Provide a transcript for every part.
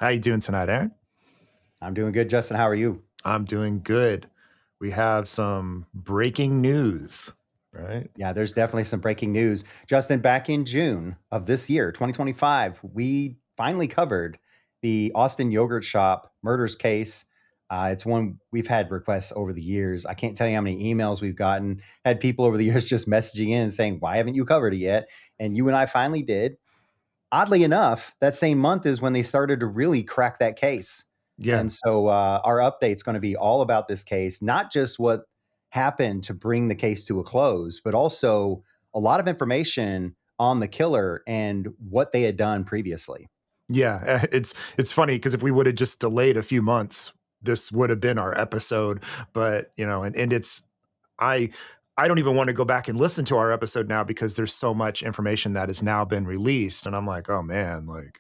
How you doing tonight, Aaron? I'm doing good, Justin. How are you? I'm doing good. We have some breaking news, right? Yeah, there's definitely some breaking news. Justin, back in June of this year, 2025, we finally covered the Austin yogurt shop murders case. It's one we've had requests over the years. I can't tell you how many emails we've gotten, had people over the years just messaging in saying, why haven't you covered it yet? And you and I finally did. Oddly enough, that same month is when they started to really crack that case. Yeah. And so our update's going to be all about this case, not just what happened to bring the case to a close, but also a lot of information on the killer and what they had done previously. Yeah. It's funny because if we would have just delayed a few months, this would have been our episode. But and it's I I don't even want to go back and listen to our episode now because there's so much information that has now been released. And I'm like, oh man, like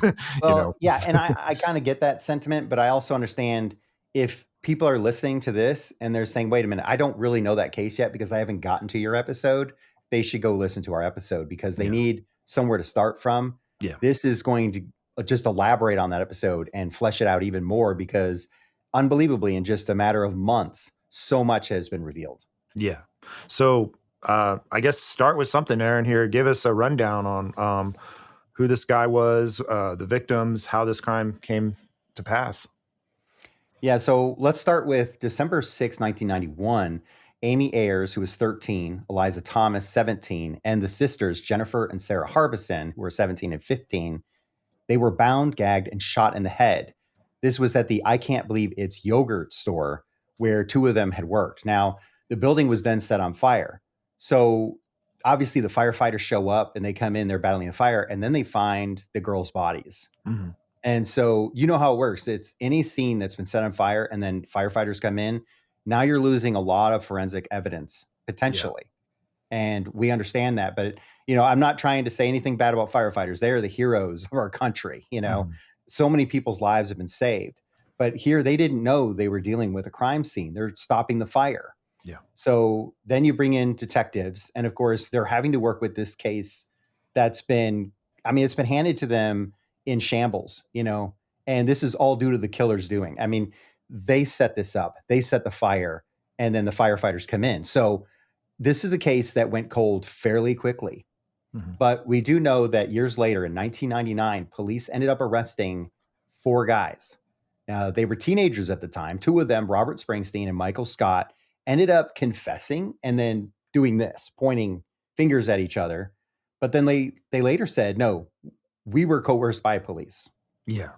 you Well, know, yeah, and I kind of get that sentiment, but I also understand if people are listening to this and they're saying, wait a minute, I don't really know that case yet because I haven't gotten to your episode, they should go listen to our episode because they yeah, need somewhere to start from. yeah, This is going to just elaborate on that episode and flesh it out even more because unbelievably, in just a matter of months, so much has been revealed. yeah. So I guess start with something, Aaron, here. Give us a rundown on who this guy was, the victims, how this crime came to pass. Yeah, so let's start with December 6th, 1991. Amy Ayers, who was 13, Aliza Thomas, 17, and the sisters, Jennifer and Sarah Harbison, who were 17 and 15, they were bound, gagged, and shot in the head. This was at the I Can't Believe It's yogurt store where two of them had worked. Now, the building was then set on fire. So obviously, the firefighters show up and they come in, they're battling the fire, and then they find the girls' bodies. Mhm. And so you know how it works. It's any scene that's been set on fire and then firefighters come in. Now you're losing a lot of forensic evidence Yeah. potentially. And we understand that. But, I'm not trying to say anything bad about firefighters. They are the heroes of our country. Mhm. So many people's lives have been saved. But here they didn't know they were dealing with a crime scene. They're stopping the fire. Yeah. So then you bring in detectives. And of course, they're having to work with this case that's been, I mean, it's been handed to them in shambles. And this is all due to the killer's doing. I mean, they set this up, they set the fire, and then the firefighters come in. So this is a case that went cold fairly quickly. Mhm. But we do know that years later, in 1999, police ended up arresting four guys. They were teenagers at the time. Two of them, Robert Springsteen and Michael Scott, ended up confessing and then doing this, pointing fingers at each other. But then they later said, no, we were coerced by police. Yeah.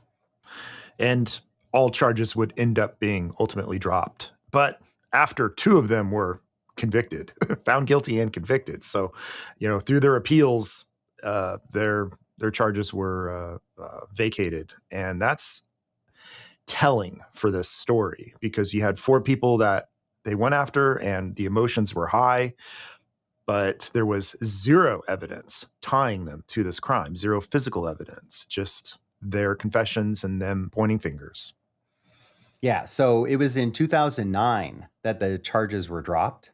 And all charges would end up being ultimately dropped. But after two of them were convicted, found guilty and convicted. So, through their appeals, their charges were vacated, and that's telling for this story because you had four people that they went after, and the emotions were high, but there was zero evidence tying them to this crime, zero physical evidence, just their confessions and them pointing fingers. Yeah. So it was in 2009 that the charges were dropped.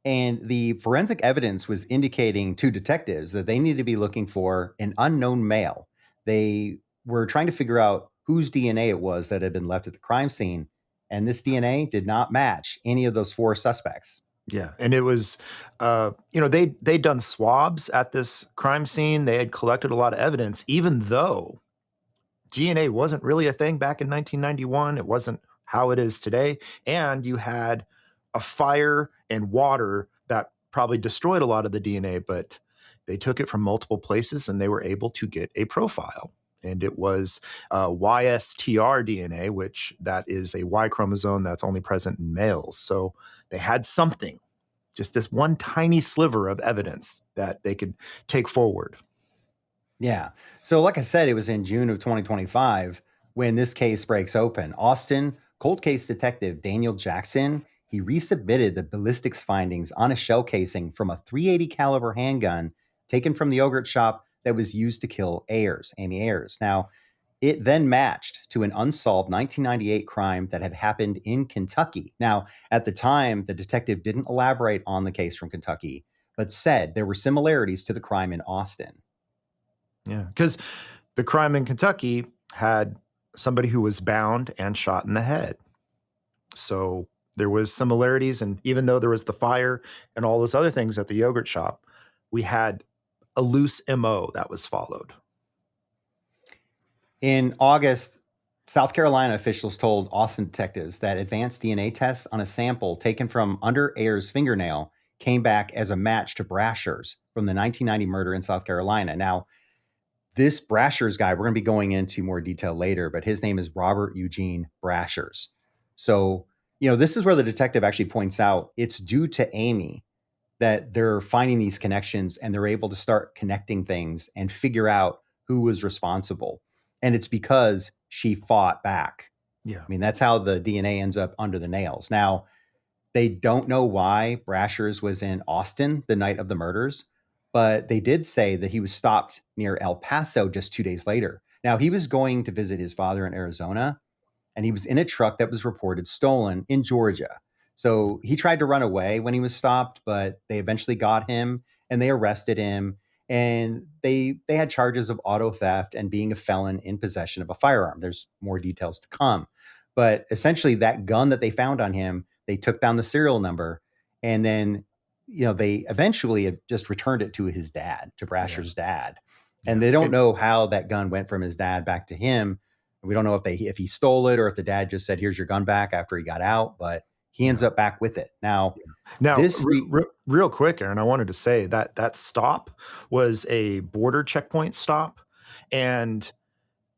And the forensic evidence was indicating to detectives that they needed to be looking for an unknown male. They were trying to figure out whose DNA it was that had been left at the crime scene. And this DNA did not match any of those four suspects. Yeah, and it was, they'd done swabs at this crime scene. They had collected a lot of evidence, even though DNA wasn't really a thing back in 1991. It wasn't how it is today, and you had a fire and water that probably destroyed a lot of the DNA, but they took it from multiple places and they were able to get a profile. And it was YSTR DNA, which that is a Y chromosome that's only present in males. So they had something, just this one tiny sliver of evidence that they could take forward. Yeah. So, like I said, it was in June of 2025 when this case breaks open. Austin cold case detective Daniel Jackson, he resubmitted the ballistics findings on a shell casing from a 380 caliber handgun taken from the yogurt shop that was used to kill Ayers, Amy Ayers. Now, it then matched to an unsolved 1998 crime that had happened in Kentucky. Now, at the time, the detective didn't elaborate on the case from Kentucky, but said there were similarities to the crime in Austin. Yeah, because the crime in Kentucky had somebody who was bound and shot in the head. So there was similarities, and even though there was the fire and all those other things at the yogurt shop, we had a loose MO that was followed. In August, South Carolina officials told Austin detectives that advanced DNA tests on a sample taken from under Ayers' fingernail came back as a match to Brasher's from the 1990 murder in South Carolina. Now, this Brasher's guy, we're going to be going into more detail later, but his name is Robert Eugene Brasher's. So, this is where the detective actually points out it's due to Amy that they're finding these connections and they're able to start connecting things and figure out who was responsible. And it's because she fought back. Yeah. I mean, that's how the DNA ends up under the nails. Now, they don't know why Brasher's was in Austin the night of the murders, but they did say that he was stopped near El Paso just 2 days later. Now, he was going to visit his father in Arizona, and he was in a truck that was reported stolen in Georgia. So he tried to run away when he was stopped, but they eventually got him and they arrested him. And they had charges of auto theft and being a felon in possession of a firearm. There's more details to come. But essentially, that gun that they found on him, they took down the serial number, and then they eventually just returned it to his dad, to Brasher's dad. And they don't know how that gun went from his dad back to him. We don't know if he stole it or if the dad just said, "Here's your gun back," after he got out, but he ends up back with it. Now, real quick, Aaron, I wanted to say that that stop was a border checkpoint stop. And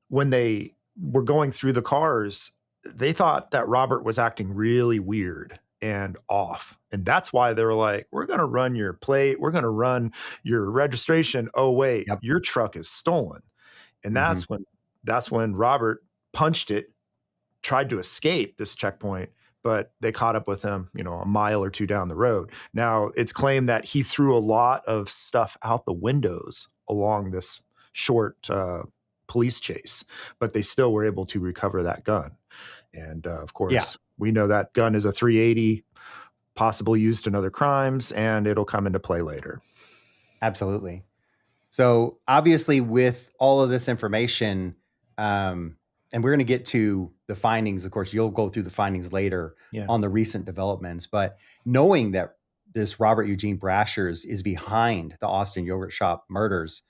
when they were going through the cars, they thought that Robert was acting really weird and off. And that's why they were like, we're going to run your plate. We're going to run your registration. Oh, wait, your truck is stolen. And that's when Robert punched it, tried to escape this checkpoint, but they caught up with him, a mile or two down the road. Now, it's claimed that he threw a lot of stuff out the windows along this short police chase, but they still were able to recover that gun. And of course, we know that gun is a 380, possibly used in other crimes, and it'll come into play later. Absolutely. So obviously, with all of this information, and we're going to get to the findings. Of course, you'll go through the findings later on the recent developments. But knowing that this Robert Eugene Brasher's is behind the Austin yogurt shop murders,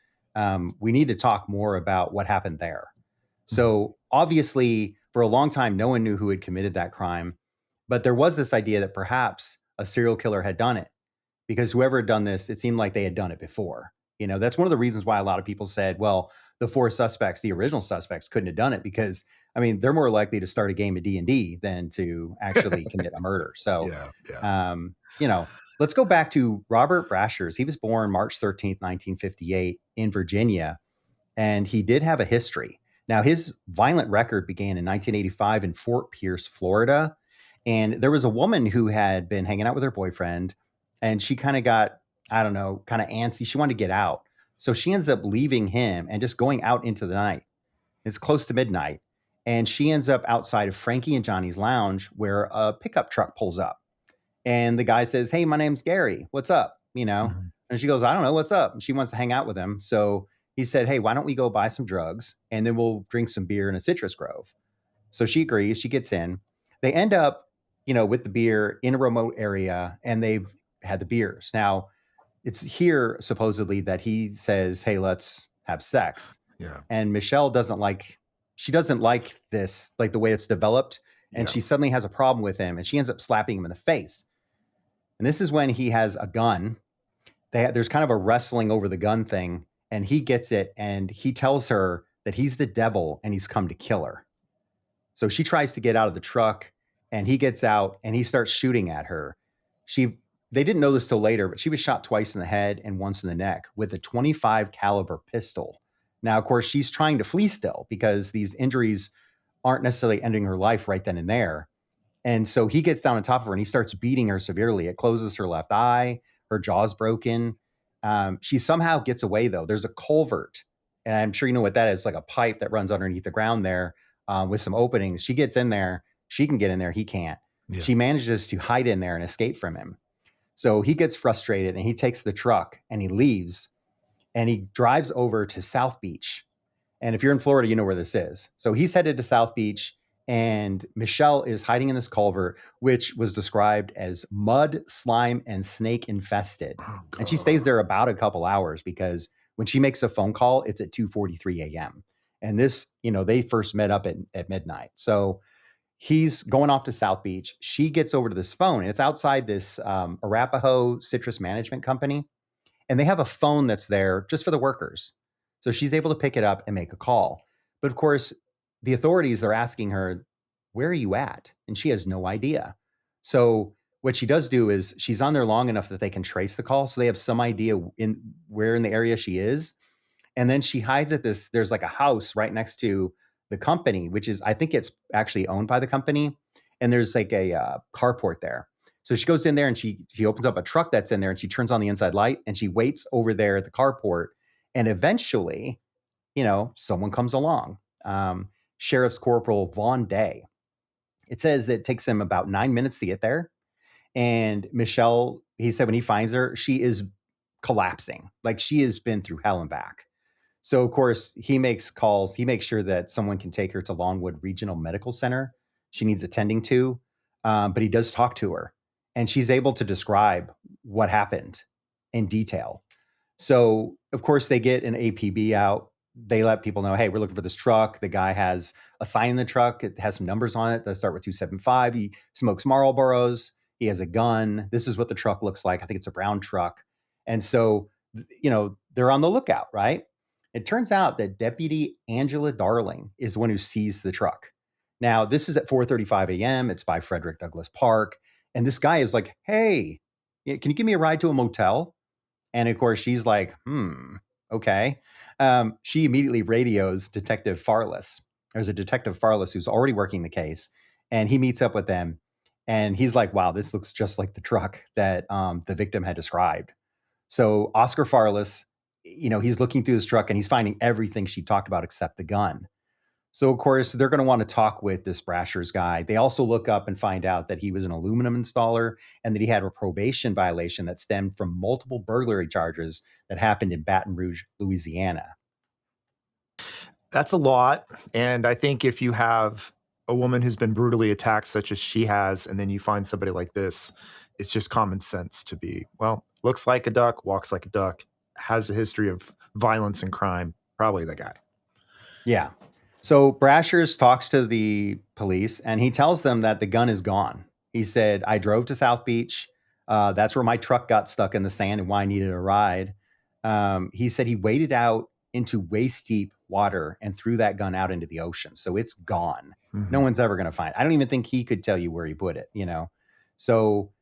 we need to talk more about what happened there. So obviously, for a long time, no one knew who had committed that crime. But there was this idea that perhaps a serial killer had done it, because whoever had done this, it seemed like they had done it before. That's one of the reasons why a lot of people said, well, the four suspects, the original suspects, couldn't have done it because, they're more likely to start a game of D&D than to actually commit a murder. So, let's go back to Robert Brasher's. He was born March 13th, 1958 in Virginia, and he did have a history. Now, his violent record began in 1985 in Fort Pierce, Florida. And there was a woman who had been hanging out with her boyfriend, and she kind of got, I don't know, kind of antsy. She wanted to get out. So she ends up leaving him and just going out into the night. It's close to midnight. And she ends up outside of Frankie and Johnny's lounge where a pickup truck pulls up. And the guy says, "Hey, my name's Gary. What's up?" And she goes, "I don't know. What's up?" And she wants to hang out with him. So he said, "Hey, why don't we go buy some drugs and then we'll drink some beer in a citrus grove?" So she agrees. She gets in. They end up, with the beer in a remote area, and they've had the beers. Now, it's here supposedly that he says, "Hey, let's have sex." Yeah. And Michelle doesn't like this, like the way it's developed. And she suddenly has a problem with him, and she ends up slapping him in the face. And this is when he has a gun. There's kind of a wrestling over the gun thing, and he gets it, and he tells her that he's the devil and he's come to kill her. So she tries to get out of the truck, and he gets out and he starts shooting at her. They didn't know this till later, but she was shot twice in the head and once in the neck with a .25 caliber pistol. Now, of course, she's trying to flee still because these injuries aren't necessarily ending her life right then and there. And so he gets down on top of her and he starts beating her severely. It closes her left eye. Her jaw's broken. She somehow gets away, though. There's a culvert, and I'm sure you know what that is, like a pipe that runs underneath the ground there with some openings. She gets in there. She can get in there. He can't. Yeah. She manages to hide in there and escape from him. So he gets frustrated and he takes the truck and he leaves and he drives over to South Beach. And if you're in Florida, you know where this is. So he's headed to South Beach, and Michelle is hiding in this culvert, which was described as mud, slime, and snake infested. Oh, And she God. stays there about a couple hours because when she makes a phone call, it's at 2:43 a.m. And this, they first met up at midnight. So he's going off to South Beach. She gets over to this phone, and it's outside this Arapahoe citrus management company. And they have a phone that's there just for the workers. So she's able to pick it up and make a call. But of course, the authorities are asking her, "Where are you at?" And she has no idea. So what she does do is she's on there long enough that they can trace the call. So they have some idea where in the area she is. And then she hides at there's like a house right next to the company, which is, I think it's actually owned by the company. And there's like a carport there. So she goes in there and she opens up a truck that's in there, and she turns on the inside light, and she waits over there at the carport. And eventually, someone comes along. Sheriff's Corporal Vaughn Day. It says it takes him about 9 minutes to get there. And Michelle, he said when he finds her, she is collapsing. Like she has been through hell and back. So of course he makes calls. He makes sure that someone can take her to Longwood Regional Medical Center. She needs attending to, but he does talk to her, and she's able to describe what happened in detail. So of course they get an APB out. They let people know, hey, we're looking for this truck. The guy has a sign in the truck. It has some numbers on it that start with 275. He smokes Marlboros. He has a gun. This is what the truck looks like. I think it's a brown truck. And so, they're on the lookout, right? It turns out that Deputy Angela Darling is the one who sees the truck. Now, this is at 4:35 a.m. It's by Frederick Douglass Park. And this guy is like, hey, can you give me a ride to a motel? And of course, she's like, okay. She immediately radios Detective Farless. There's a Detective Farless who's already working the case, and he meets up with them. And he's like, wow, this looks just like the truck that the victim had described. So Oscar Farless, he's looking through his truck and he's finding everything she talked about except the gun. So, of course, they're going to want to talk with this Brashers guy. They also look up and find out that he was an aluminum installer and that he had a probation violation that stemmed from multiple burglary charges that happened in Baton Rouge, Louisiana. That's a lot. And I think if you have a woman who's been brutally attacked, such as she has, and then you find somebody like this, it's just common sense to be, well, looks like a duck, walks like a duck, has a history of violence and crime, probably the guy. Yeah. So Brashers talks to the police and he tells them that the gun is gone. He said, I drove to South Beach. That's where my truck got stuck in the sand and why I needed a ride. He said he waded out into waist deep water and threw that gun out into the ocean. So it's gone. No Mhm. one's ever going to find it. I don't even think he could tell you where he put it. So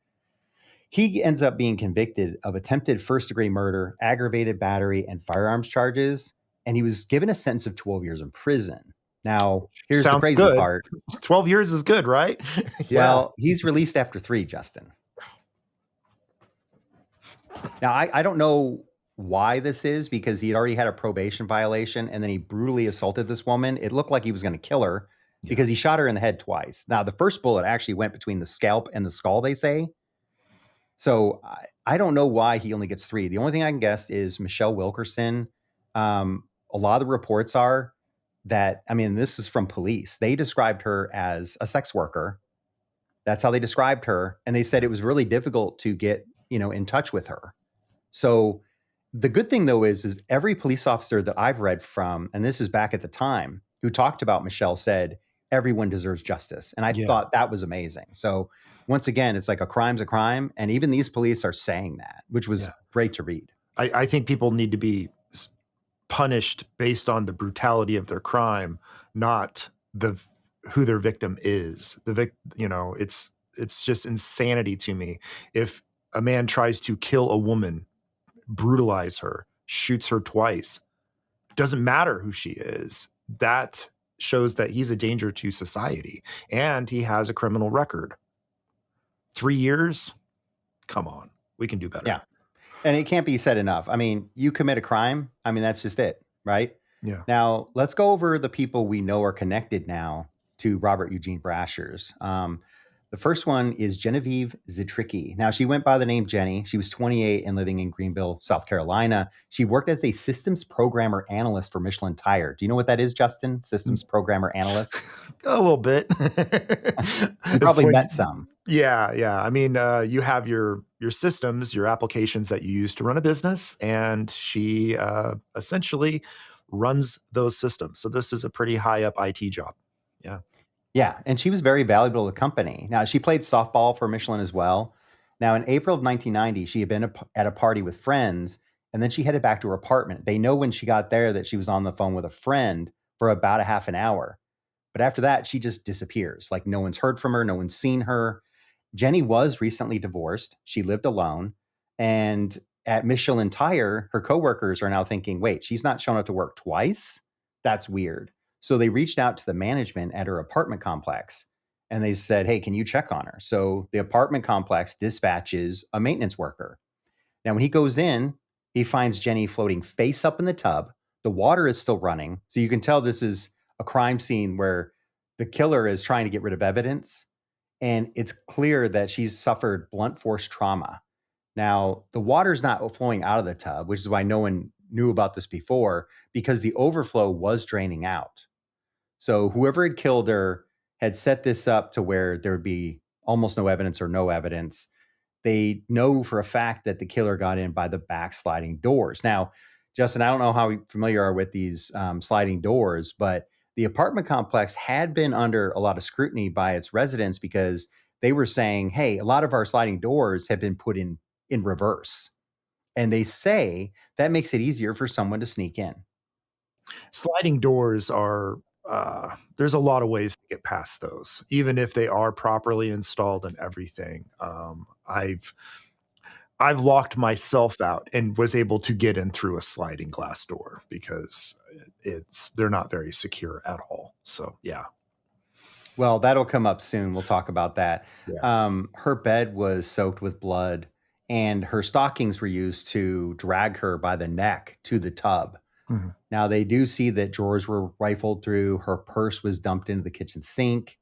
he ends up being convicted of attempted first degree murder, aggravated battery, and firearms charges. And he was given a sentence of 12 years in prison. Now, here's the Sounds crazy good. part. 12 years is good, right? Yeah. Well, he's released after 3, Justin. Now, I don't know why this is because he had already had a probation violation and then he brutally assaulted this woman. It looked like he was going to kill her Yeah. because he shot her in the head twice. Now, the first bullet actually went between the scalp and the skull, they say. So I don't know why he only gets 3. The only thing I can guess is Michelle Wilkerson. A lot of the reports are that, I mean, this is from police. They described her as a sex worker. That's how they described her. And they said it was really difficult to get, in touch with her. So the good thing though is every police officer that I've read from, and this is back at the time, who talked about Michelle said everyone deserves justice. And I Yeah. thought that was amazing. So once again, it's like a crime's a crime. And even these police are saying that, which was Yeah. great to read. I think people need to be punished based on the brutality of their crime, not who their victim is. It's just insanity to me. If a man tries to kill a woman, brutalize her, shoots her twice, doesn't matter who she is, that shows that he's a danger to society and he has a criminal record. 3 years? Come on. We can do better. Yeah. And it can't be said enough. I mean, you commit a crime. I mean, that's just it, right? Yeah. Now, let's go over the people we know are connected now to Robert Eugene Brashers. The first one is Genevieve Zitricki. Now, she went by the name Jenny. She was 28 and living in Greenville, South Carolina. She worked as a systems programmer analyst for Michelin Tire. Do you know what that is, Justin? Systems programmer analyst? A little bit. You It's probably when met some. yeah, yeah. I mean, you have your systems, your applications that you use to run a business, and she essentially runs those systems. So this is a pretty high up IT job. Yeah. Yeah, and she was very valuable to the company. Now, she played softball for Michelin as well. Now, in April of 1990, she had been at a party with friends, and then she headed back to her apartment. They know when she got there that she was on the phone with a friend for about a half an hour. But after that, she just disappears. Like no one's heard from her, no one's seen her. Jenny was recently divorced. She lived alone. And at Michelin Tire, her coworkers are now thinking, wait, she's not shown up to work twice? That's weird. So they reached out to the management at her apartment complex and they said, hey, can you check on her? So the apartment complex dispatches a maintenance worker. Now, when he goes in, he finds Jenny floating face up in the tub. The water is still running. So you can tell this is a crime scene where the killer is trying to get rid of evidence. And it's clear that she's suffered blunt force trauma. Now, the water's not flowing out of the tub, which is why no one knew about this before, because the overflow was draining out. So whoever had killed her had set this up to where there would be almost no evidence or no evidence. They know for a fact that the killer got in by the back sliding doors. Now, Justin, I don't know how familiar you are with these sliding doors, but the apartment complex had been under a lot of scrutiny by its residents because they were saying, hey, a lot of our sliding doors have been put in reverse. And they say that makes it easier for someone to sneak in. Sliding doors are there's a lot of ways to get past those, even if they are properly installed and everything. I've locked myself out and was able to get in through a sliding glass door because they're not very secure at all. So yeah, Well, that'll come up soon. We'll talk about that. yeah. Her bed was soaked with blood, and her stockings were used to drag her by the neck to the tub. Mhm. Now, they do see that drawers were rifled through, her purse was dumped into the kitchen sink,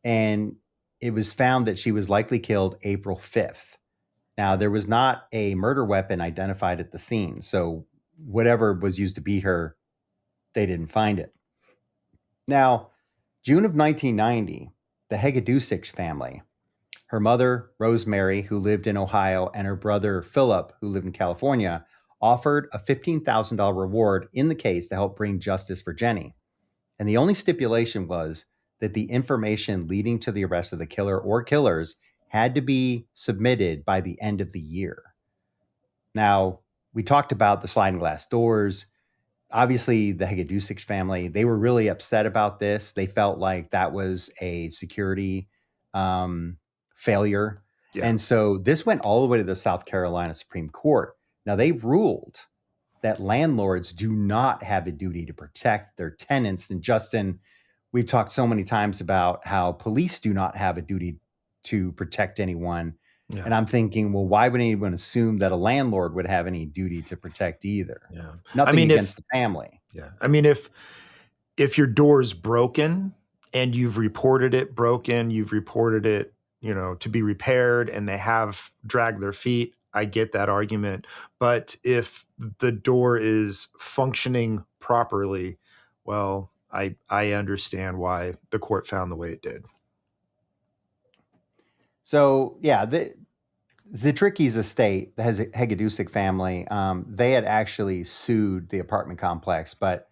and it was found that she was likely killed April 5th. Now, there was not a murder weapon identified at the scene, so whatever was used to beat her, they didn't find it. Now, June of 1990, the Hegedusik family, her mother, Rosemary, who lived in Ohio, and her brother, Philip, who lived in California, offered a $15,000 reward in the case to help bring justice for Jenny. And the only stipulation was that the information leading to the arrest of the killer or killers had to be submitted by the end of the year. Now, we talked about the sliding glass doors. Obviously, the Hegedusik family, they were really upset about this. They felt like that was a security um, failure. Yeah. And so this went all the way to the South Carolina Supreme Court. Now, they ruled that landlords do not have a duty to protect their tenants. And Justin, we've talked so many times about how police do not have a duty to protect anyone. Yeah. And I'm thinking, well, why would anyone assume that a landlord would have any duty to protect either? Yeah. I Nothing mean, against if the family. yeah, I mean, if your door is broken and you've reported it broken, you've reported it, to be repaired, and they have dragged their feet, I get that argument. But if the door is functioning properly, well, I understand why the court found the way it did. So, yeah, the Zitricki's estate, the Hegedusik family, they had actually sued the apartment complex, but,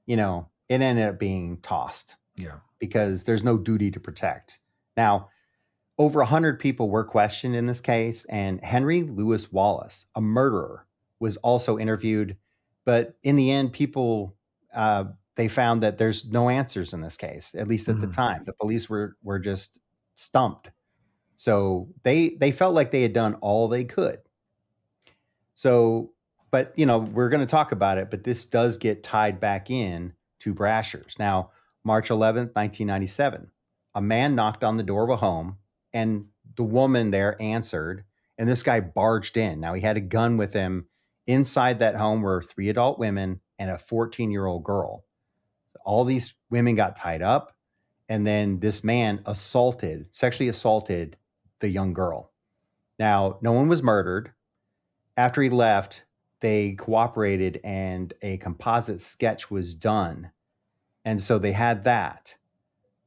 it ended up being tossed Yeah. because there's no duty to protect. Now, over 100 people were questioned in this case, and Henry Louis Wallace, a murderer, was also interviewed. But in the end, people they found that there's no answers in this case, at least at the Mhm. time. The police were just stumped. So they felt like they had done all they could. So, but we're going to talk about it, but this does get tied back in to Brasher's. Now, March 11th, 1997, a man knocked on the door of a home and the woman there answered, and this guy barged in. Now, he had a gun with him. Inside that home were 3 adult women and a 14-year-old girl. All these women got tied up And then this man sexually assaulted the young girl. Now, no one was murdered. After he left, they cooperated and a composite sketch was done. And so they had that.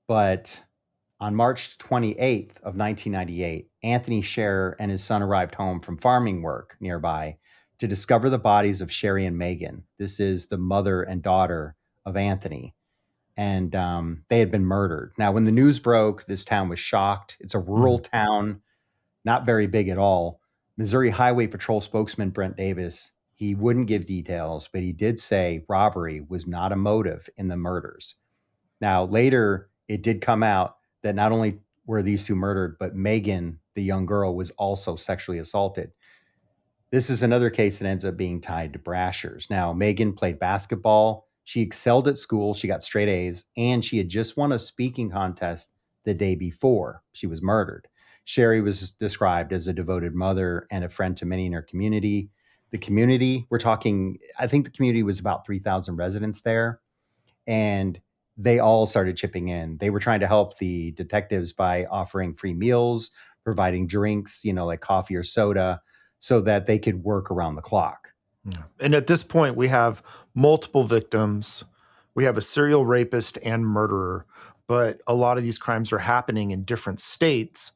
But on March 28th of 1998, Anthony Scherer and his son arrived home from farming work nearby to discover the bodies of Sherry and Megan. This is the mother and daughter of Anthony. And they had been murdered. Now, when the news broke, this town was shocked. It's a rural town, not very big at all. Missouri Highway Patrol spokesman Brent Davis, he wouldn't give details, but he did say robbery was not a motive in the murders. Now, later, it did come out that not only were these two murdered, but Megan, the young girl, was also sexually assaulted. This is another case that ends up being tied to Brasher's. Now, Megan played basketball. She excelled at school. She got straight A's, and she had just won a speaking contest the day before she was murdered. Sherry was described as a devoted mother and a friend to many in her community. The community, we're talking, I think the community was about 3,000 residents there, and they all started chipping in. They were trying to help the detectives by offering free meals, providing drinks, like coffee or soda, so that they could work around the clock. Yeah. And at this point, we have multiple victims. We have a serial rapist and murderer, but a lot of these crimes are happening in different states.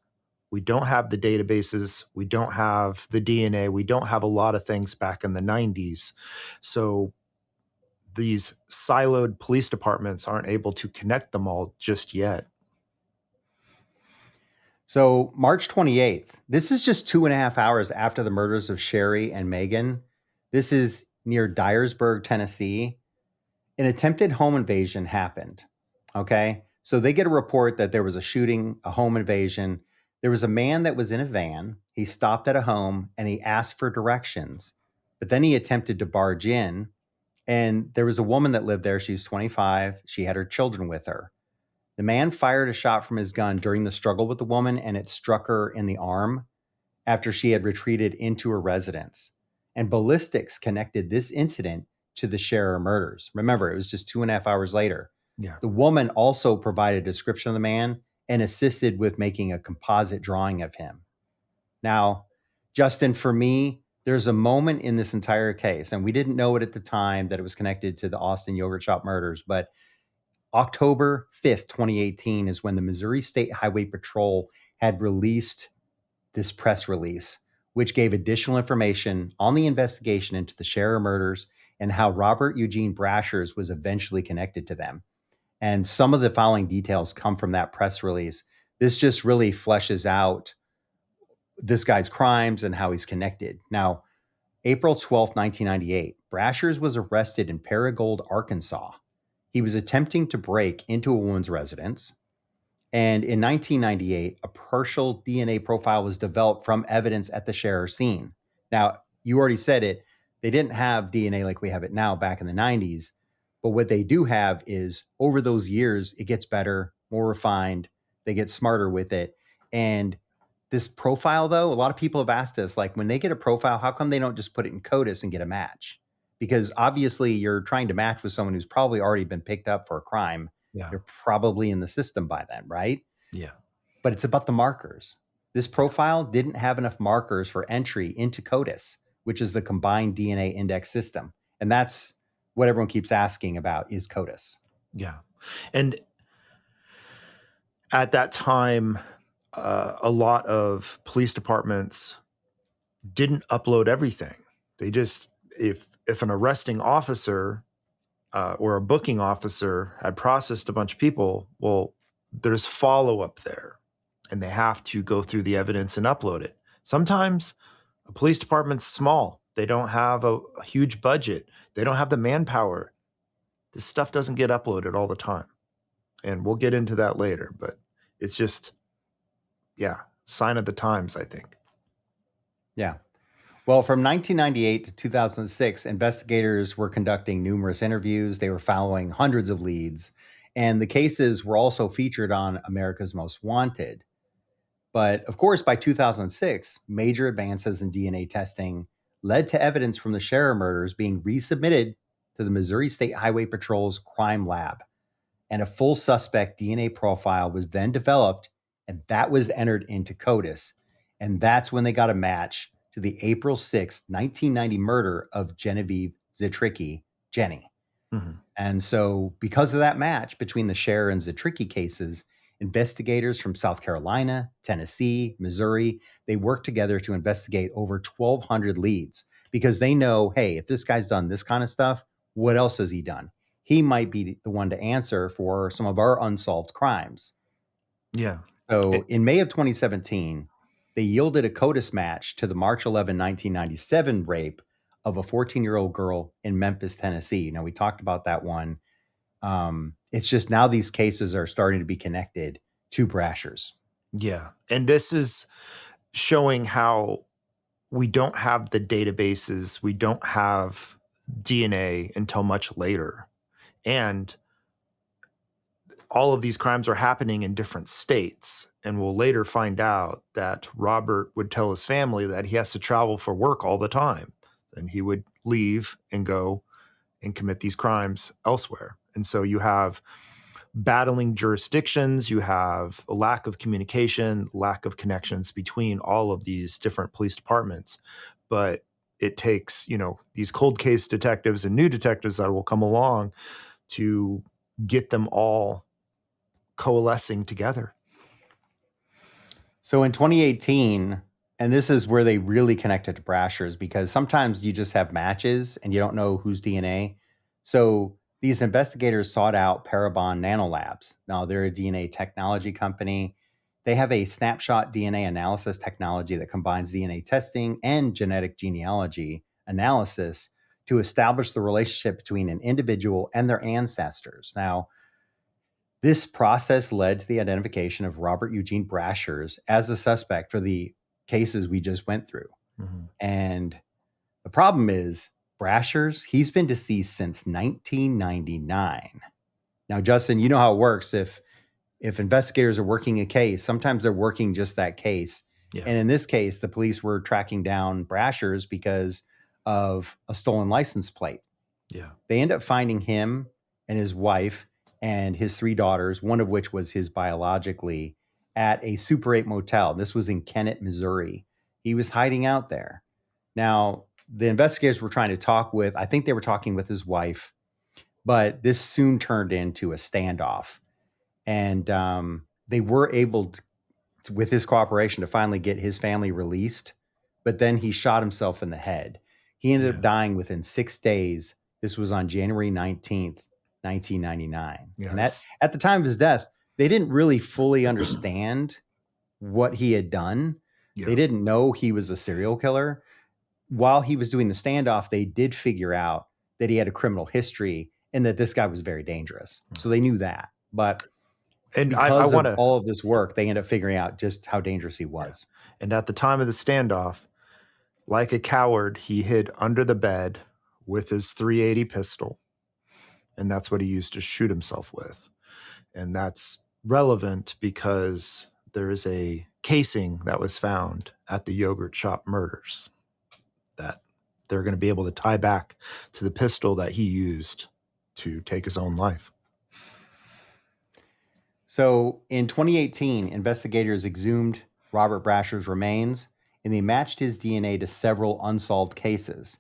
We don't have the databases. We don't have the DNA. We don't have a lot of things back in the 90s. So these siloed police departments aren't able to connect them all just yet. So March 28th, this is just 2.5 hours after the murders of Sherry and Megan. This is near Dyersburg, Tennessee. An attempted home invasion happened. Okay. So they get a report that there was a shooting, a home invasion. There was a man that was in a van. He stopped at a home and he asked for directions, but then he attempted to barge in. And there was a woman that lived there. She was 25. She had her children with her. The man fired a shot from his gun during the struggle with the woman, and it struck her in the arm after she had retreated into her residence. And ballistics connected this incident to the Scherer murders. Remember, it was just 2.5 hours later. Yeah. The woman also provided a description of the man and assisted with making a composite drawing of him. Now, Justin, for me, there's a moment in this entire case, and we didn't know it at the time that it was connected to the Austin yogurt shop murders, but October 5th, 2018 is when the Missouri State Highway Patrol had released this press release, which gave additional information on the investigation into the Scherer murders and how Robert Eugene Brasher's was eventually connected to them. And some of the following details come from that press release. This just really fleshes out this guy's crimes and how he's connected. Now, April 12th, 1998, Brasher's was arrested in Paragould, Arkansas. He was attempting to break into a woman's residence. And in 1998, a partial DNA profile was developed from evidence at the Scherer scene. Now, you already said it. They didn't have DNA like we have it now back in the 90s. But what they do have is over those years, it gets better, more refined. They get smarter with it. And this profile, though, a lot of people have asked us, like, when they get a profile, how come they don't just put it in CODIS and get a match? Because obviously you're trying to match with someone who's probably already been picked up for a crime. Yeah. They're probably in the system by then, right? Yeah. But it's about the markers. This profile didn't have enough markers for entry into CODIS, which is the combined DNA index system. And that's what everyone keeps asking about, is CODIS. Yeah. And at that time, a lot of police departments didn't upload everything. They just, if an arresting officer or a booking officer had processed a bunch of people, well, there's follow-up there, and they have to go through the evidence and upload it. Sometimes a police department's small. They don't have a huge budget. They don't have the manpower. This stuff doesn't get uploaded all the time. And we'll get into that later, but it's just, yeah, sign of the times, I think. Yeah. Well, from 1998 to 2006, investigators were conducting numerous interviews. They were following hundreds of leads, and the cases were also featured on America's Most Wanted. But of course, by 2006, major advances in DNA testing led to evidence from the Scherer murders being resubmitted to the Missouri State Highway Patrol's crime lab. and a full suspect DNA profile was then developed, and that was entered into CODIS. And that's when they got a match to the April 6th, 1990 murder of Genevieve Zitricki, Jenny. Mhm. And so, because of that match between the Cher and Zitricki cases, investigators from South Carolina, Tennessee, Missouri, they worked together to investigate over 1,200 leads because they know, hey, if this guy's done this kind of stuff, what else has he done? He might be the one to answer for some of our unsolved crimes. Yeah. So, It in May of 2017, they yielded a CODIS match to the March 11, 1997 rape of a 14-year-old girl in Memphis, Tennessee. Now, we talked about that one. It's just now these cases are starting to be connected to Brasher's. yeah. And this is showing how we don't have the databases, we don't have DNA until much later. And all of these crimes are happening in different states. And we'll later find out that Robert would tell his family that he has to travel for work all the time. And he would leave and go and commit these crimes elsewhere. And so you have battling jurisdictions, you have a lack of communication, lack of connections between all of these different police departments. But it takes, these cold case detectives and new detectives that will come along to get them all coalescing together. So in 2018, and this is where they really connected to Brasher's because sometimes you just have matches and you don't know whose DNA. So these investigators sought out Parabon Nanolabs. Now they're a DNA technology company. They have a snapshot DNA analysis technology that combines DNA testing and genetic genealogy analysis to establish the relationship between an individual and their ancestors. Now, this process led to the identification of Robert Eugene Brashers as a suspect for the cases we just went through. Mhm. And the problem is, Brashers, he's been deceased since 1999. Now, Justin, you know how it works. If investigators are working a case, sometimes they're working just that case. Yeah. And in this case, the police were tracking down Brashers because of a stolen license plate. Yeah. They end up finding him and his wife and his three daughters, one of which was his biologically, at a Super 8 motel. This was in Kennett, Missouri. He was hiding out there. Now, the investigators were trying to talk with, I think they were talking with his wife, but this soon turned into a standoff. And they were able to, with his cooperation, to finally get his family released. But then he shot himself in the head. He ended Yeah. up dying within 6 days. This was on January 19th, 1999. Yeah. And at the time of his death, they didn't really fully understand what he had done. They Yeah. didn't know he was a serial killer. While he was doing the standoff, they did figure out that he had a criminal history and that this guy was very dangerous. So they knew that. But And I because want of to, all of this work, they ended up figuring out just how dangerous he yeah. was. And at the time of the standoff, like a coward, he hid under the bed with his 380 pistol. And that's what he used to shoot himself with. And that's relevant because there is a casing that was found at the yogurt shop murders that they're going to be able to tie back to the pistol that he used to take his own life. So in 2018, investigators exhumed Robert Brasher's remains and they matched his DNA to several unsolved cases.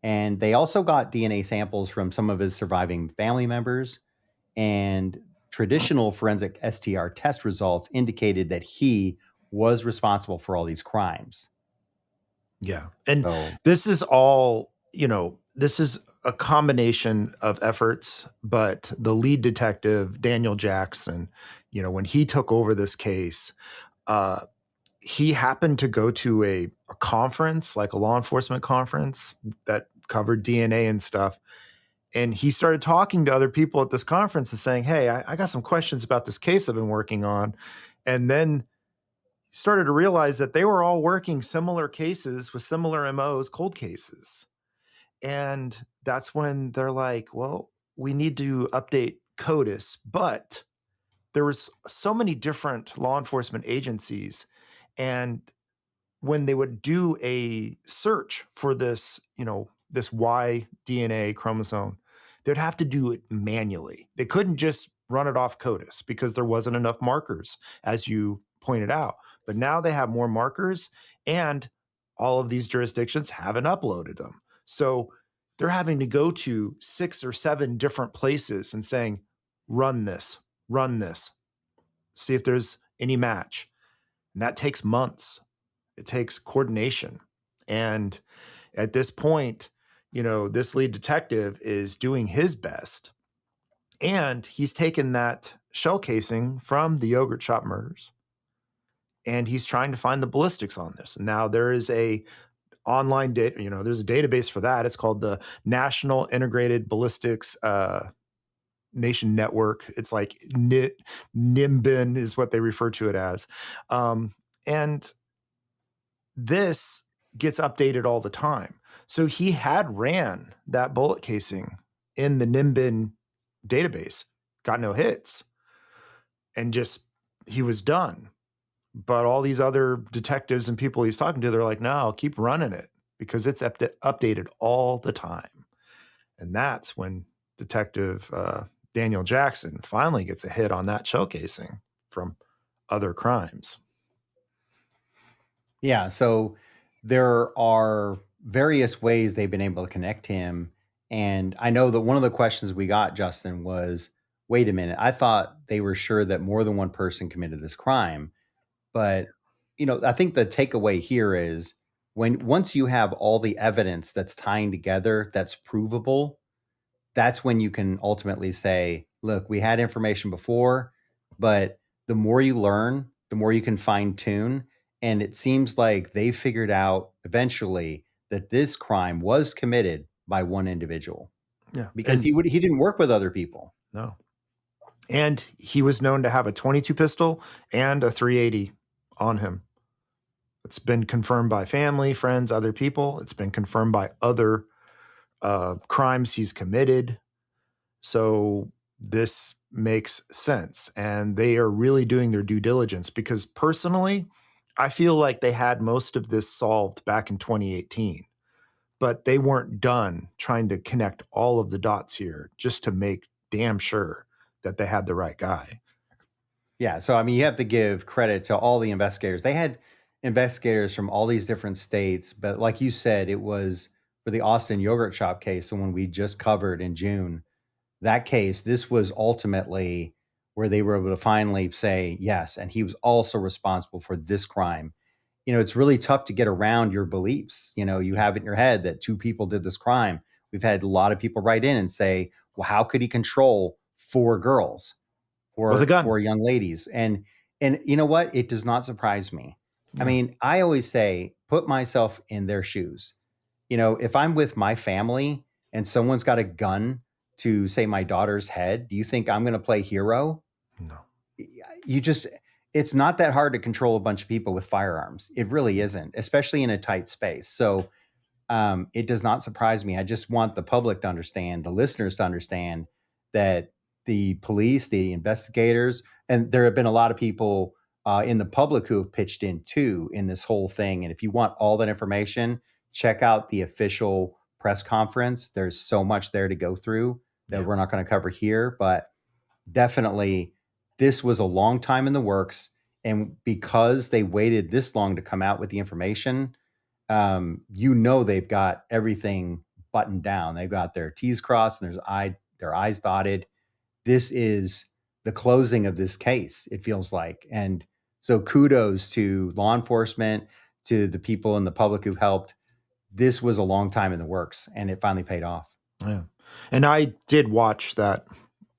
And they also got DNA samples from some of his surviving family members. And traditional forensic STR test results indicated that he was responsible for all these crimes. Yeah. And So, this is all, this is a combination of efforts, but the lead detective, Daniel Jackson, when he took over this case, uh, he happened to go to a conference, like a law enforcement conference that covered DNA and stuff. And he started talking to other people at this conference and saying, "Hey, I got some questions about this case I've been working on." And then started to realize that they were all working similar cases with similar MOs, cold cases. And that's when they're like, well, we need to update CODIS. But there was so many different law enforcement agencies. And when they would do a search for this, this Y DNA chromosome, they'd have to do it manually. They couldn't just run it off CODIS because there wasn't enough markers, as you pointed out. But now they have more markers, and all of these jurisdictions haven't uploaded them. So they're having to go to 6 or 7 different places and saying, run this, see if there's any match. And that takes months. It takes coordination. And at this point, this lead detective is doing his best. And he's taken that shell casing from the yogurt shop murders, and he's trying to find the ballistics on this. And now there is a online data, there's a database for that. It's called the National Integrated Ballistics Nation Network. It's like NIMBIN is what they refer to it as. And this gets updated all the time. So he had ran that bullet casing in the NIMBIN database, got no hits, and he was done. But all these other detectives and people he's talking to, they're like, no, keep running it because it's updated all the time. And that's when Detective Daniel Jackson finally gets a hit on that shell casing from other crimes. Yeah. So there are various ways they've been able to connect him. And I know that one of the questions we got, Justin, was wait a minute, I thought they were sure that more than one person committed this crime. But, I think the takeaway here is once you have all the evidence that's tying together, that's provable, that's when you can ultimately say, look, we had information before, but the more you learn, the more you can fine tune. And it seems like they figured out eventually that this crime was committed by one individual Yeah. because And he didn't work with other people. no. And he was known to have a 22 pistol and a 380 on him. It's been confirmed by family, friends, other people. It's been confirmed by other crimes he's committed. So this makes sense. And they are really doing their due diligence because personally, I feel like they had most of this solved back in 2018, but they weren't done trying to connect all of the dots here just to make damn sure that they had the right guy. Yeah. So, I mean, you have to give credit to all the investigators. They had investigators from all these different states. But like you said, it was for the Austin yogurt shop case, the one we just covered in June. That case, this was ultimately where they were able to finally say yes. And he was also responsible for this crime. It's really tough to get around your beliefs. You have it in your head that two people did this crime. We've had a lot of people write in and say, well, how could he control 4 girls? With a for gun. for young ladies. And you know what? It does not surprise me. I Yeah. mean, I always say, put myself in their shoes. If I'm with my family and someone's got a gun to say my daughter's head, do you think I'm going to play hero? No. You just it's not that hard to control a bunch of people with firearms. It really isn't, especially in a tight space. So it does not surprise me. I just want the public to understand, the listeners to understand that the police, the investigators, and there have been a lot of people in the public who have pitched in too in this whole thing. And if you want all that information, check out the official press conference. There's so much there to go through that Yeah. we're not going to cover here, but definitely this was a long time in the works. And because they waited this long to come out with the information, they've got everything buttoned down. They've got their T's crossed and their I's dotted. This is the closing of this case, it feels like. And so kudos to law enforcement, to the people in the public who've helped. This was a long time in the works and it finally paid off. Yeah. And I did watch that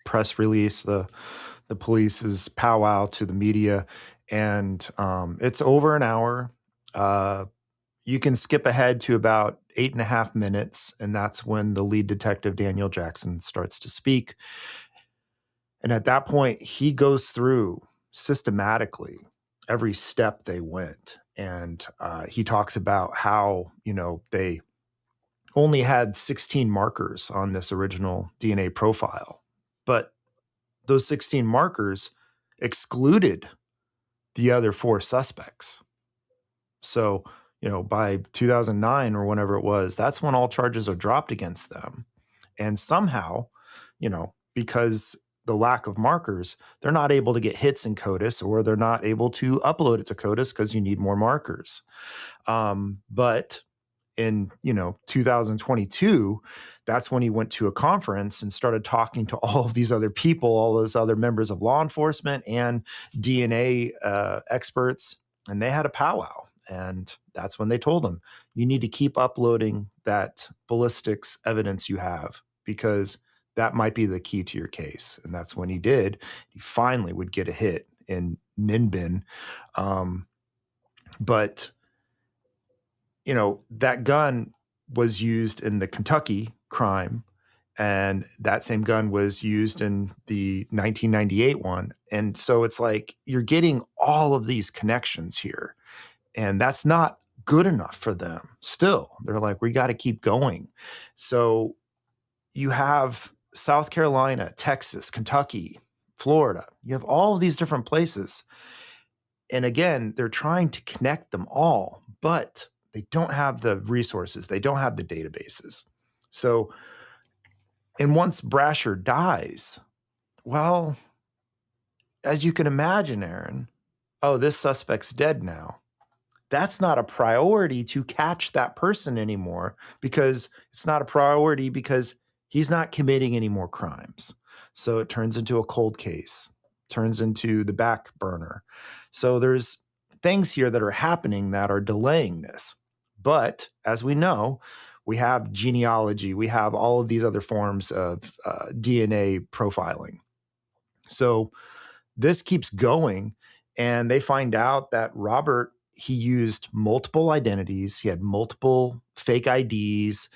press release, the police's powwow to the media, and it's over an hour. You can skip ahead to about 8.5 minutes, and that's when the lead detective, Daniel Jackson, starts to speak. And at that point, he goes through systematically every step they went. And he talks about how, they only had 16 markers on this original DNA profile, but those 16 markers excluded the other 4 suspects. So, by 2009 or whenever it was, that's when all charges are dropped against them. And somehow, because the lack of markers, they're not able to get hits in CODIS, or they're not able to upload it to CODIS because you need more markers. But in 2022, that's when he went to a conference and started talking to all of these other people, all those other members of law enforcement and DNA experts, and they had a powwow. And that's when they told him, you need to keep uploading that ballistics evidence you have, because that might be the key to your case. And that's when he did. He finally would get a hit in Ninbin. But that gun was used in the Kentucky crime, and that same gun was used in the 1998 one. And so it's like you're getting all of these connections here, and that's not good enough for them. Still, they're like, we got to keep going. So you have South Carolina, Texas, Kentucky, Florida. You have all of these different places. And again, they're trying to connect them all, but they don't have the resources. They don't have the databases. So, and once Brasher dies, well, as you can imagine, Aaron, oh, this suspect's dead now. That's not a priority to catch that person anymore, because it's not a priority because he's not committing any more crimes. So it turns into a cold case, turns into the back burner. So there's things here that are happening that are delaying this. But as we know, we have genealogy, we have all of these other forms of DNA profiling. So this keeps going, and they find out that Robert, he used multiple identities. He had multiple fake IDs.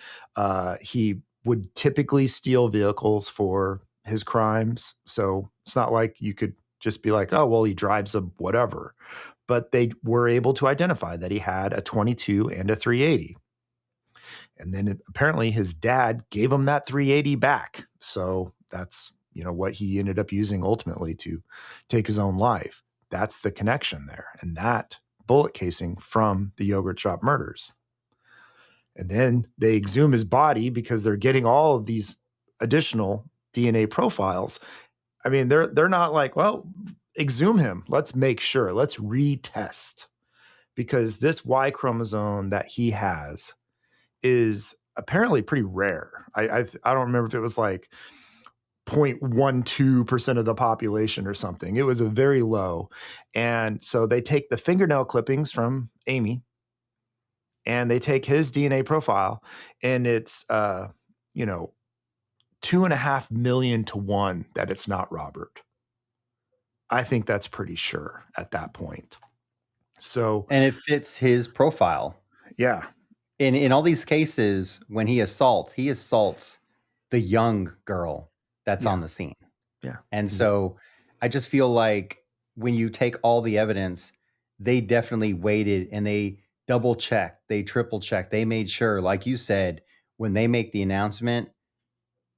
He would typically steal vehicles for his crimes. So it's not like you could just be like, oh, well, he drives a whatever. But they were able to identify that he had a 22 and a 380. And then apparently his dad gave him that 380 back. So that's, what he ended up using ultimately to take his own life. That's the connection there. And that bullet casing from the yogurt shop murders. And then they exhume his body because they're getting all of these additional DNA profiles. I mean, they're not like, well, exhume him. Let's make sure. Let's retest. Because this Y chromosome that he has is apparently pretty rare. I don't remember if it was like 0.12% of the population or something. It was a very low. And so they take the fingernail clippings from Amy, and they take his DNA profile, and it's 2.5 million to 1 that it's not Robert. I think that's pretty sure at that point. So, And it fits his profile. yeah. In all these cases, when he assaults the young girl that's on the scene. Yeah. And so I just feel like when you take all the evidence, they definitely waited and they double checked, they triple checked, they made sure, like you said, when they make the announcement,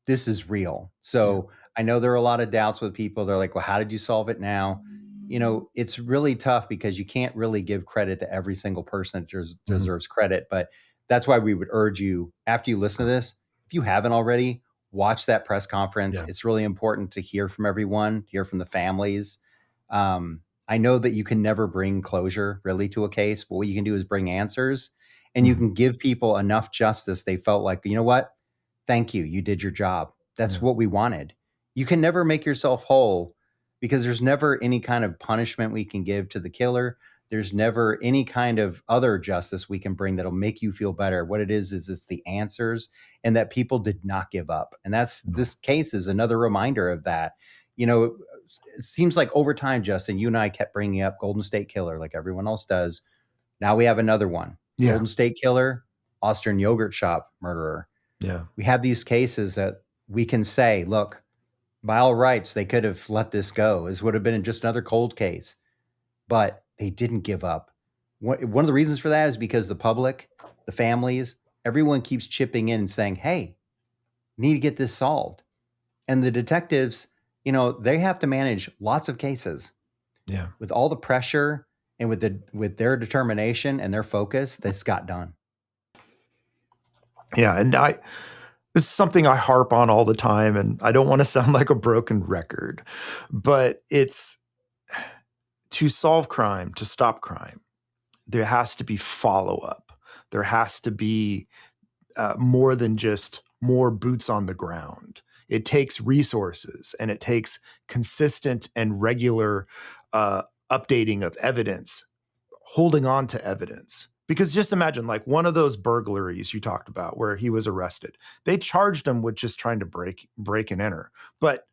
this is real. So I know there are a lot of doubts with people. They're like, well, how did you solve it now? It's really tough because you can't really give credit to every single person that deserves credit. But that's why we would urge you, after you listen to this, if you haven't already, watch that press conference. Yeah. It's really important to hear from everyone, hear from the families. I know that you can never bring closure really to a case, but what you can do is bring answers, and you can give people enough justice. They felt like, you know what? Thank you. You did your job. That's what we wanted. You can never make yourself whole because there's never any kind of punishment we can give to the killer. There's never any kind of other justice we can bring that'll make you feel better. What it is it's the answers, and that people did not give up. And this case is another reminder of that. It seems like over time, Justin, you and I kept bringing up Golden State Killer like everyone else does. Now we have another one. Yeah. Golden State Killer, Austrian yogurt shop murderer. Yeah. We have these cases that we can say, look, by all rights, they could have let this go. This would have been just another cold case, but they didn't give up. One of the reasons for that is because the public, the families, everyone keeps chipping in and saying, hey, need to get this solved. And the detectives, they have to manage lots of cases. Yeah. With all the pressure and with their determination and their focus, this got done. Yeah. And This is something I harp on all the time, and I don't want to sound like a broken record, but it's to solve crime, to stop crime, there has to be follow up. There has to be more than just more boots on the ground. It takes resources and it takes consistent and regular uh, updating of evidence, holding on to evidence. Because just imagine, like one of those burglaries you talked about, where he was arrested. They charged him with just trying to break and enter, but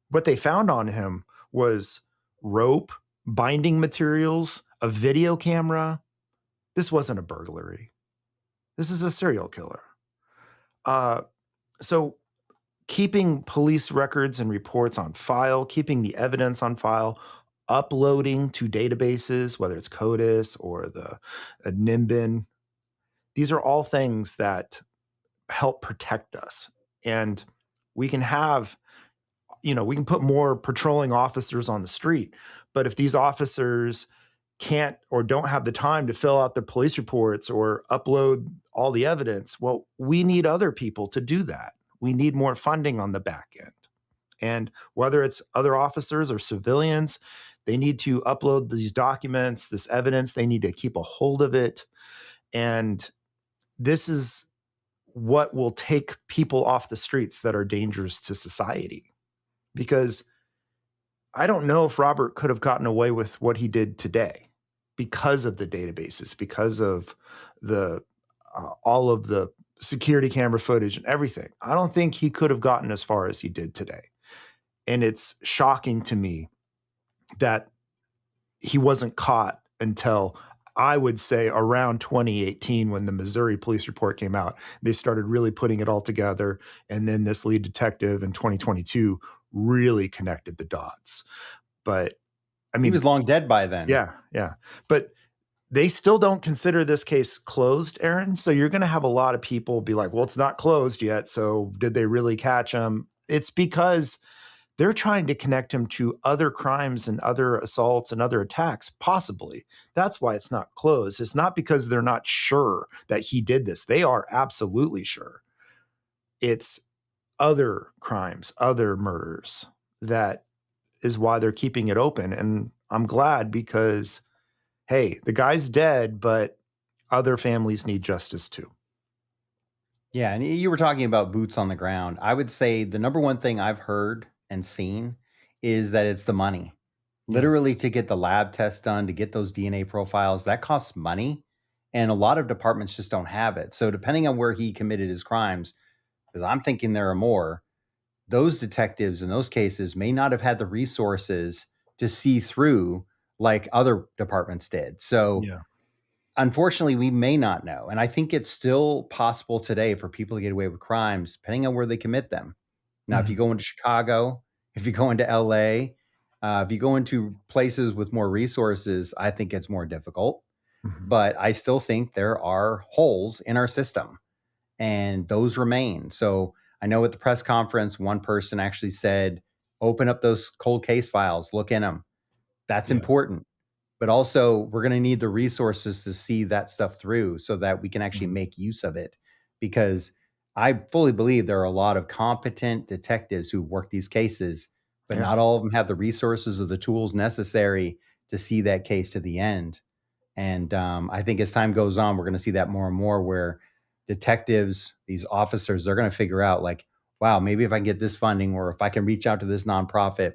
what they found on him was rope, binding materials, a video camera. This wasn't a burglary. This is a serial killer. Uh, so keeping police records and reports on file, keeping the evidence on file, uploading to databases, whether it's CODIS or the Nimbin, these are all things that help protect us. And we can have, we can put more patrolling officers on the street. But if these officers can't or don't have the time to fill out their police reports or upload all the evidence, well, we need other people to do that. We need more funding on the back end. And whether it's other officers or civilians, they need to upload these documents, this evidence, they need to keep a hold of it. And this is what will take people off the streets that are dangerous to society. Because I don't know if Robert could have gotten away with what he did today because of the databases, because of the all of the security camera footage and everything. I don't think he could have gotten as far as he did today. And it's shocking to me that he wasn't caught until, I would say, around 2018 when the Missouri police report came out. They started really putting it all together. And then this lead detective in 2022 really connected the dots. But I He mean, was long dead by then. yeah, yeah. But they still don't consider this case closed, Aaron. So you're going to have a lot of people be like, well, it's not closed yet. So did they really catch him? It's because they're trying to connect him to other crimes and other assaults and other attacks, possibly. That's why it's not closed. It's not because they're not sure that he did this. They are absolutely sure. It's other crimes, other murders that is why they're keeping it open. And I'm glad because, hey, the guy's dead, but other families need justice too. Yeah, and you were talking about boots on the ground. I would say the number one thing I've heard and seen is that it's the money. Yeah. Literally, to get the lab test done, to get those DNA profiles, that costs money. And a lot of departments just don't have it. So, depending on where he committed his crimes, because I'm thinking there are more, those detectives in those cases may not have had the resources to see through like other departments did. So, Yeah. unfortunately, we may not know. And I think it's still possible today for people to get away with crimes, depending on where they commit them. Now, if you Mhm. go into Chicago, if you go into LA, if you go into places with more resources, I think it's more difficult. Mhm. But I still think there are holes in our system, and those remain. So I know at the press conference, one person actually said, open up those cold case files, look in them. That's Yeah. important. But also, we're going to need the resources to see that stuff through so that we can actually Mhm. make use of it. Because I fully believe there are a lot of competent detectives who work these cases, but Yeah. not all of them have the resources or the tools necessary to see that case to the end. And I think as time goes on, we're going to see that more and more where detectives, these officers, they're going to figure out like, wow, maybe if I can get this funding or if I can reach out to this nonprofit,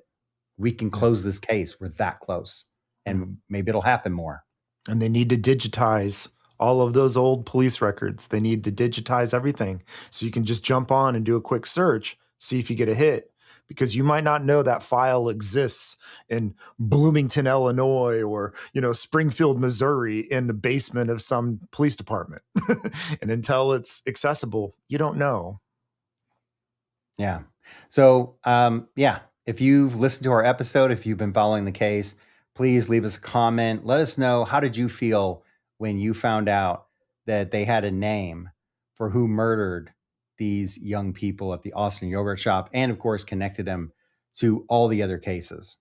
we can Yeah. close this case. We're that close. And Mhm. maybe it'll happen more. And they need to digitize all of those old police records. They need to digitize everything so you can just jump on and do a quick search, see if you get a hit. Because you might not know that file exists in Bloomington, Illinois, or Springfield, Missouri, in the basement of some police department. And until it's accessible, you don't know. Yeah. So, yeah, if you've listened to our episode, if you've been following the case, please leave us a comment. Let us know, how did you feel when you found out that they had a name for who murdered these young people at the Austin yogurt shop and, of course, connected them to all the other cases?